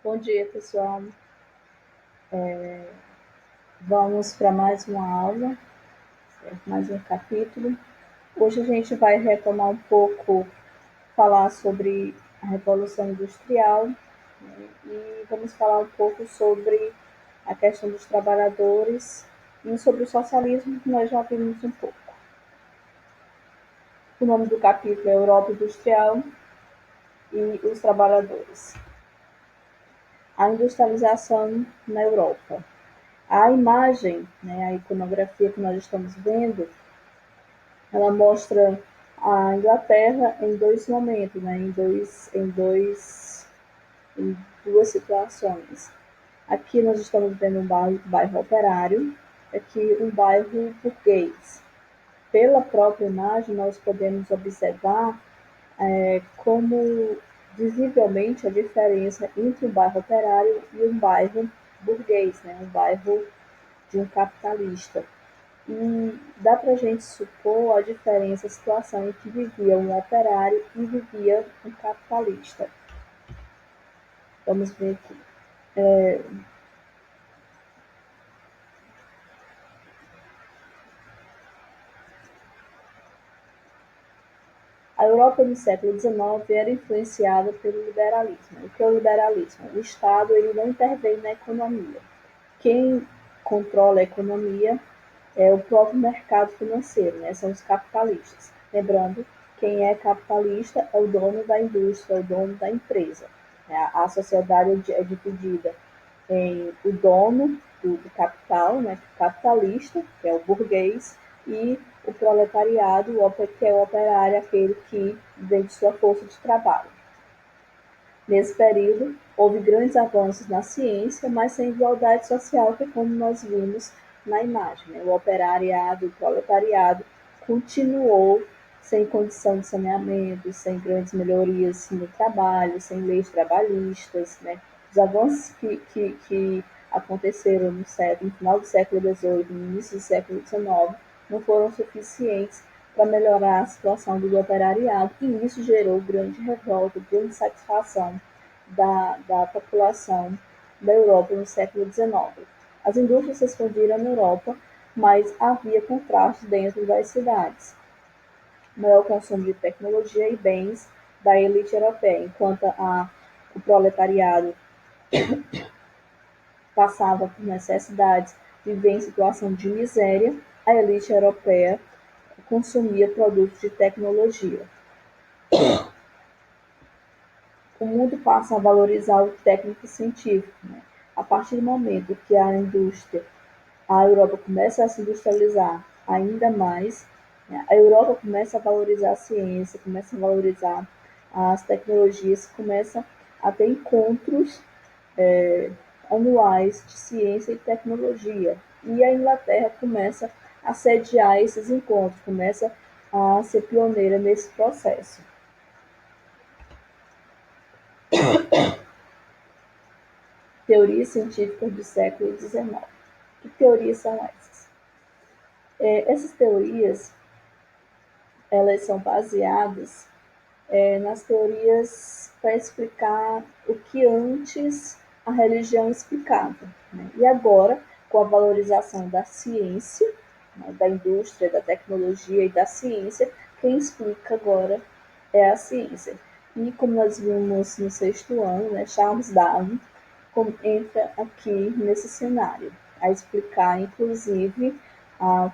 Bom dia, pessoal. Vamos para mais uma aula, mais um capítulo. Hoje a gente vai retomar um pouco, falar sobre a Revolução Industrial, né, e vamos falar um pouco sobre a questão dos trabalhadores e sobre o socialismo, que nós já vimos um pouco. O nome do capítulo é Europa Industrial e os Trabalhadores. A industrialização na Europa. A imagem, né, a iconografia que nós estamos vendo, ela mostra a Inglaterra em dois momentos, né, em duas situações. Aqui nós estamos vendo um bairro operário, aqui um bairro burguês. Pela própria imagem, nós podemos observar como visivelmente a diferença entre um bairro operário e um bairro burguês, né, um bairro de um capitalista. E dá para a gente supor a diferença, a situação em que vivia um operário e vivia um capitalista. Vamos ver aqui. A Europa no século XIX era influenciada pelo liberalismo. O que é o liberalismo? O Estado ele não intervém na economia. Quem controla a economia é o próprio mercado financeiro, né? São os capitalistas. Lembrando, quem é capitalista é o dono da indústria, é o dono da empresa. A sociedade é dividida em o dono do capital, né, capitalista, que é o burguês, e o proletariado, que é o operário, aquele que vende sua força de trabalho. Nesse período, houve grandes avanços na ciência, mas sem igualdade social, que é como nós vimos na imagem. Né? O operariado, o proletariado, continuou sem condição de saneamento, sem grandes melhorias no trabalho, sem leis trabalhistas. Né? Os avanços que aconteceram no final do século XVIII, no início do século XIX, não foram suficientes para melhorar a situação do operariado, e isso gerou grande revolta, grande insatisfação da população da Europa no século XIX. As indústrias se expandiram na Europa, mas havia contrastes dentro das cidades. Maior consumo de tecnologia e bens da elite europeia, enquanto o proletariado passava por necessidades, vivia em situação de miséria, a elite europeia consumia produtos de tecnologia. O mundo passa a valorizar o técnico e científico. Né? A partir do momento que a Europa começa a se industrializar ainda mais, né? A Europa começa a valorizar a ciência, começa a valorizar as tecnologias, começa a ter encontros anuais de ciência e tecnologia. E a Inglaterra começa a sediar esses encontros, começa a ser pioneira nesse processo. Teorias científicas do século XIX. Que teorias são essas? Essas teorias, elas são baseadas nas teorias para explicar o que antes a religião explicava. Né? E agora, com a valorização da ciência, né, da indústria, da tecnologia e da ciência, quem explica agora é a ciência. E como nós vimos no sexto ano, né, Charles Darwin entra aqui nesse cenário, a explicar, inclusive,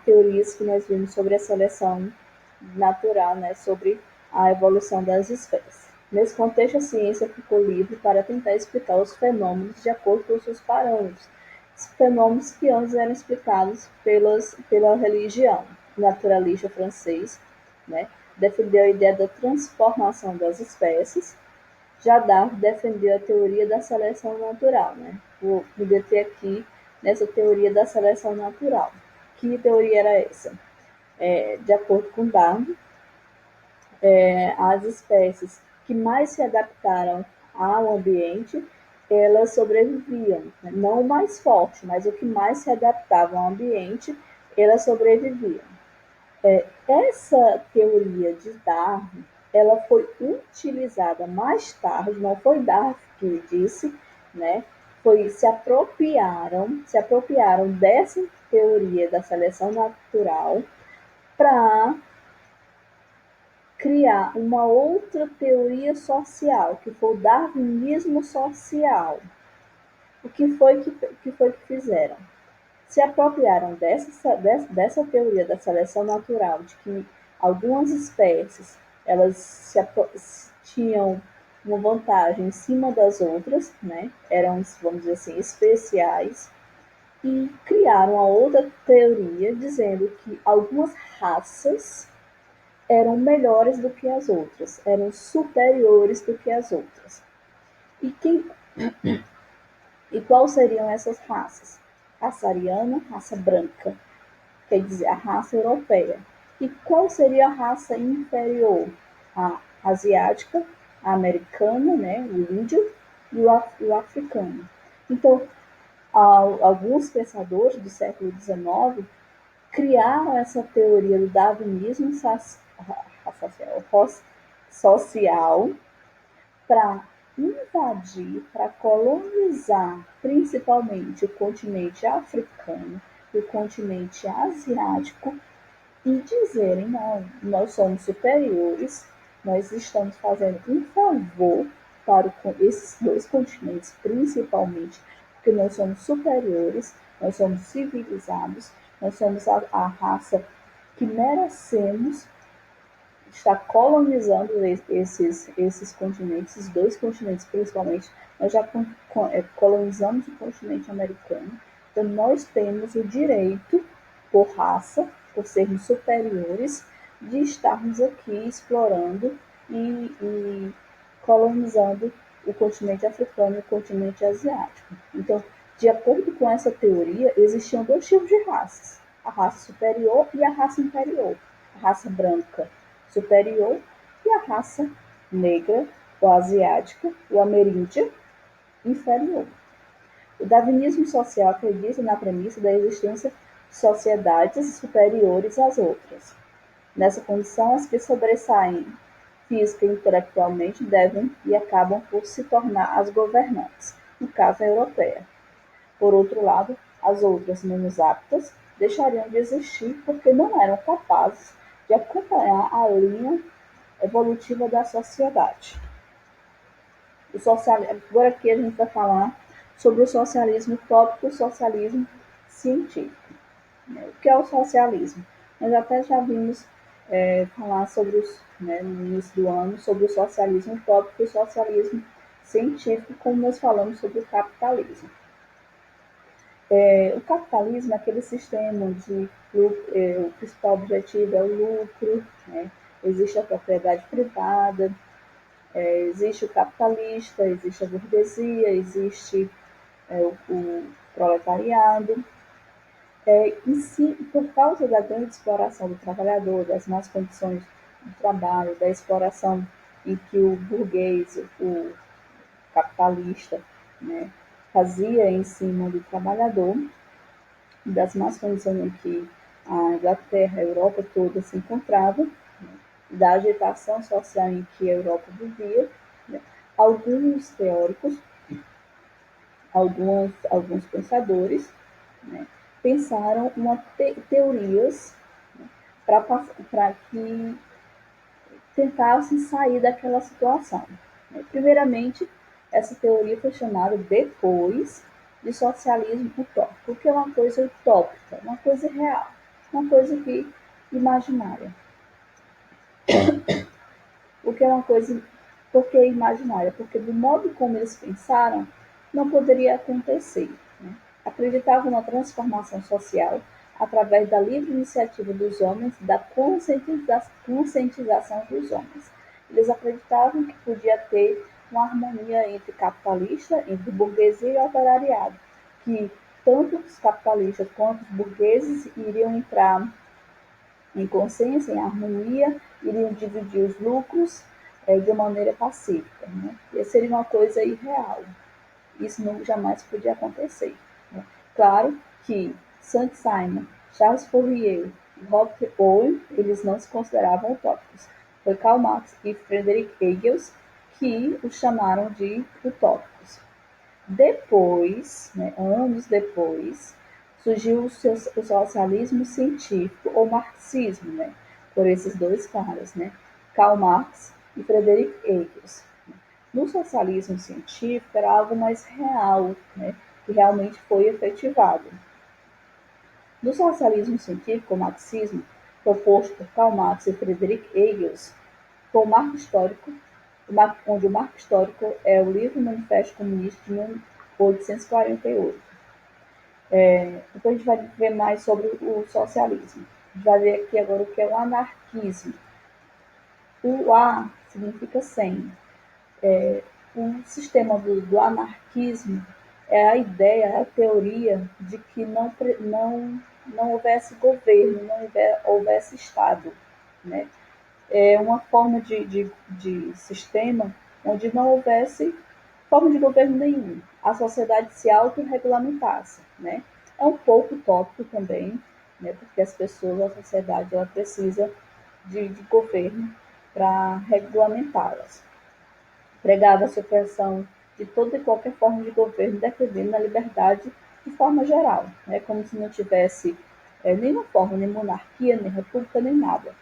teorias que nós vimos sobre a seleção natural, né, sobre a evolução das espécies. Nesse contexto, a ciência ficou livre para tentar explicar os fenômenos de acordo com os seus parâmetros, fenômenos que antes eram explicados pela religião. O naturalista francês, né, defendeu a ideia da transformação das espécies. Já Darwin defendeu a teoria da seleção natural. Né? Vou me deter aqui nessa teoria da seleção natural. Que teoria era essa? De acordo com Darwin, as espécies que mais se adaptaram ao ambiente, elas sobreviviam. Né? Não o mais forte, mas o que mais se adaptava ao ambiente, elas sobreviviam. Essa teoria de Darwin, ela foi utilizada mais tarde, não foi Darwin que disse, né, se apropriaram dessa teoria da seleção natural para criar uma outra teoria social, que foi o darwinismo social. O que fizeram? Se apropriaram dessa teoria da seleção natural, de que algumas espécies elas tinham uma vantagem em cima das outras, né? Eram, vamos dizer assim, especiais, e criaram a outra teoria dizendo que algumas raças eram melhores do que as outras, eram superiores do que as outras. E, e quais seriam essas raças? Raça ariana, raça branca, quer dizer, a raça europeia. E qual seria a raça inferior? A asiática, a americana, né, o índio, e o africano. Então, alguns pensadores do século XIX criaram essa teoria do darwinismo social para invadir, para colonizar principalmente o continente africano e o continente asiático e dizerem: não, nós somos superiores, nós estamos fazendo um favor para esses dois continentes, principalmente, porque nós somos superiores, nós somos civilizados, nós somos a raça que merecemos estar colonizando esses continentes, esses dois continentes principalmente. Nós já colonizamos o continente americano, então nós temos o direito, por raça, por sermos superiores, de estarmos aqui explorando e colonizando o continente africano e o continente asiático. Então, de acordo com essa teoria, existiam dois tipos de raças: a raça superior e a raça inferior. A raça branca superior e a raça negra, ou asiática, ou ameríndia, inferior. O darwinismo social acredita na premissa da existência de sociedades superiores às outras. Nessa condição, as que sobressaem física e intelectualmente devem e acabam por se tornar as governantes, no caso a europeia. Por outro lado, as outras menos aptas deixariam de existir porque não eram capazes de acompanhar a linha evolutiva da sociedade. Agora aqui a gente vai falar sobre o socialismo utópico e o socialismo científico. O que é o socialismo? Nós até já vimos falar no início do ano sobre o socialismo utópico e o socialismo científico, como nós falamos sobre o capitalismo. O capitalismo é aquele sistema de o principal objetivo é o lucro, né? Existe a propriedade privada, existe o capitalista, existe a burguesia, existe o proletariado. E se, por causa da grande exploração do trabalhador, das más condições de trabalho, da exploração em que o burguês, o capitalista, né, fazia em cima do trabalhador, das más condições em que a Inglaterra, a Europa toda se encontrava, né, da agitação social em que a Europa vivia, né, alguns teóricos, alguns pensadores, né, pensaram teorias, né, para que tentassem sair daquela situação. Né. Primeiramente, essa teoria foi chamada depois de socialismo utópico. O que é uma coisa utópica? Uma coisa real, uma coisa que imaginária. O que é uma coisa, por que imaginária? Porque do modo como eles pensaram, não poderia acontecer. Né? Acreditavam na transformação social através da livre iniciativa dos homens, da conscientização dos homens. Eles acreditavam que podia ter uma harmonia entre capitalista, entre burguesia e operariado, que tanto os capitalistas quanto os burgueses iriam entrar em consciência, em harmonia, iriam dividir os lucros de maneira pacífica. Né? E seria uma coisa irreal. Isso não, jamais podia acontecer. Né? Claro que Saint-Simon, Charles Fourier e Robert Owen, eles não se consideravam utópicos. Foi Karl Marx e Friedrich Engels que os chamaram de utópicos. Depois, né, anos depois, surgiu o socialismo científico, ou marxismo, né, por esses dois caras, né, Karl Marx e Friedrich Engels. No socialismo científico era algo mais real, né, que realmente foi efetivado. No socialismo científico, o marxismo, proposto por Karl Marx e Friedrich Engels, foi um marco histórico, onde o marco histórico é o livro Manifesto Comunista de 1848. Depois a gente vai ver mais sobre o socialismo. A gente vai ver aqui agora o que é o anarquismo. O A significa sem. O sistema do anarquismo é a ideia, a teoria de que não houvesse governo, não houvesse Estado. Né? É uma forma de sistema onde não houvesse forma de governo nenhum. A sociedade se autorregulamentasse. Né? É um pouco utópico também, né? Porque as pessoas, a sociedade, ela precisa de governo para regulamentá-las. Pregava a supressão de toda e qualquer forma de governo, defendendo a liberdade de forma geral, né? Como se não tivesse nenhuma forma, nem monarquia, nem república, nem nada.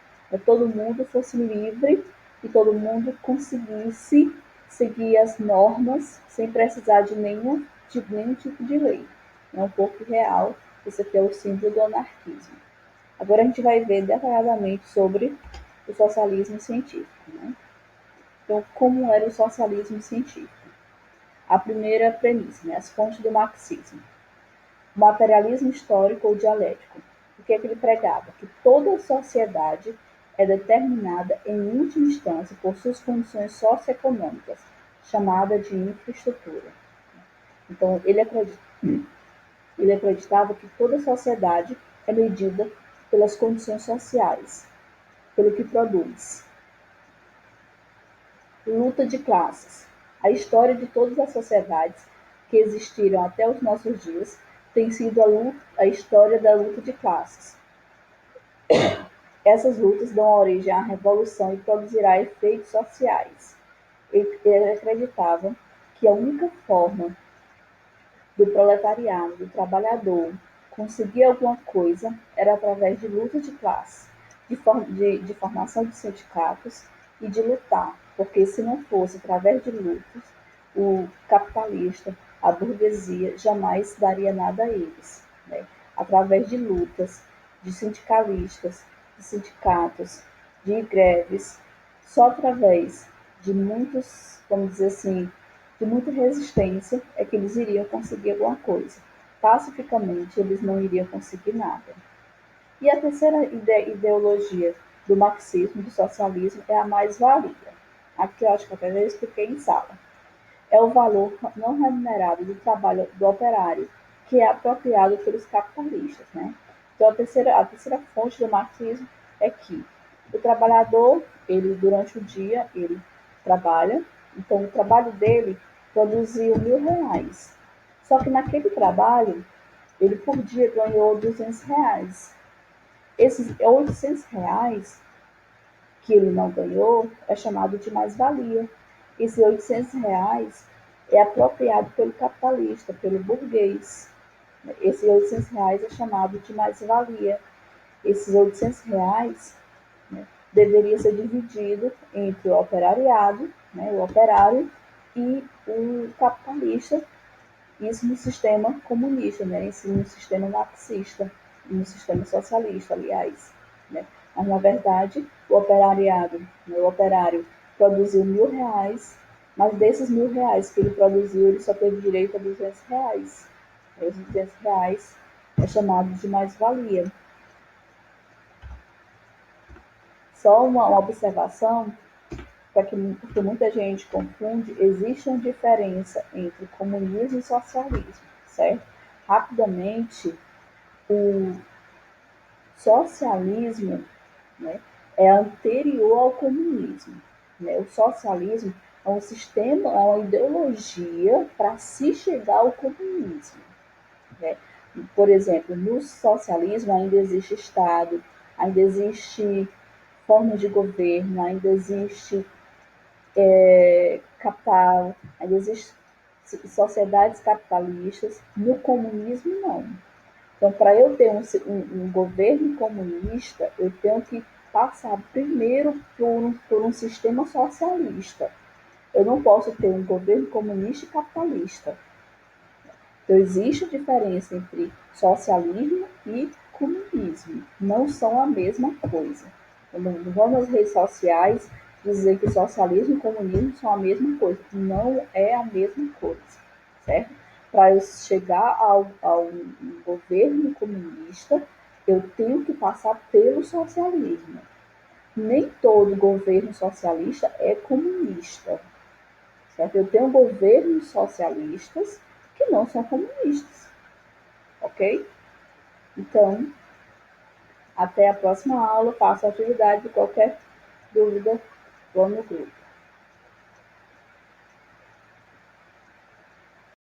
Todo mundo fosse livre e todo mundo conseguisse seguir as normas sem precisar nenhum tipo de lei. É um pouco real, isso aqui é o símbolo do anarquismo. Agora a gente vai ver detalhadamente sobre o socialismo científico. Né? Então, como era o socialismo científico? A primeira premissa, né, as fontes do marxismo. O materialismo histórico ou dialético. O que é que ele pregava? Que toda sociedade é determinada, em última instância, por suas condições socioeconômicas, chamada de infraestrutura. Então, ele acreditava que toda sociedade é medida pelas condições sociais, pelo que produz. Luta de classes. A história de todas as sociedades que existiram até os nossos dias tem sido a história da luta de classes. Essas lutas dão origem à revolução e produzirá efeitos sociais. Ele acreditava que a única forma do proletariado, do trabalhador, conseguir alguma coisa era através de luta de classe, de formação de sindicatos e de lutar, porque se não fosse através de lutas, o capitalista, a burguesia, jamais daria nada a eles. Né? Através de lutas, de sindicalistas, de sindicatos, de greves, só através de muitos, vamos dizer assim, de muita resistência é que eles iriam conseguir alguma coisa. Pacificamente, eles não iriam conseguir nada. E a terceira ideologia do marxismo, do socialismo, é a mais-valia. Aqui eu acho que até já expliquei em sala. É o valor não remunerado do trabalho do operário, que é apropriado pelos capitalistas. Né? Então, a terceira fonte do marxismo é que o trabalhador, ele durante o dia, ele trabalha, então o trabalho dele produziu R$ 1.000. Só que naquele trabalho, ele por dia ganhou R$ 200. Esses R$ 800 que ele não ganhou é chamado de mais-valia. Esses R$ 800 é apropriado pelo capitalista, pelo burguês. Esses R$ 800 é chamado de mais-valia. Esses R$ 800, né, deveria ser dividido entre o operariado, né, o operário, e o capitalista, isso no sistema comunista, né, isso no sistema marxista, no sistema socialista, aliás. Né. Mas, na verdade, o operariado, né, o operário produziu R$ 1.000, mas desses R$ 1.000 que ele produziu, ele só teve direito a R$ 200. E os R$ 200 é chamado de mais-valia. Só uma observação, porque muita gente confunde, existe uma diferença entre comunismo e socialismo, certo? Rapidamente, o socialismo, né, é anterior ao comunismo. Né? O socialismo é um sistema, é uma ideologia para se chegar ao comunismo. Né? Por exemplo, no socialismo ainda existe Estado, ainda existe forma de governo, ainda existe capital, ainda existe sociedades capitalistas. No comunismo, não. Então, para eu ter um governo comunista, eu tenho que passar primeiro por um sistema socialista. Eu não posso ter um governo comunista e capitalista. Então, existe diferença entre socialismo e comunismo. Não são a mesma coisa. Não vão nas redes sociais dizer que socialismo e comunismo são a mesma coisa. Não é a mesma coisa, certo? Para eu chegar ao governo comunista, eu tenho que passar pelo socialismo. Nem todo governo socialista é comunista, certo? Eu tenho governos socialistas que não são comunistas, ok? Então, até a próxima aula. Faça a atividade. Qualquer dúvida, vamos no grupo.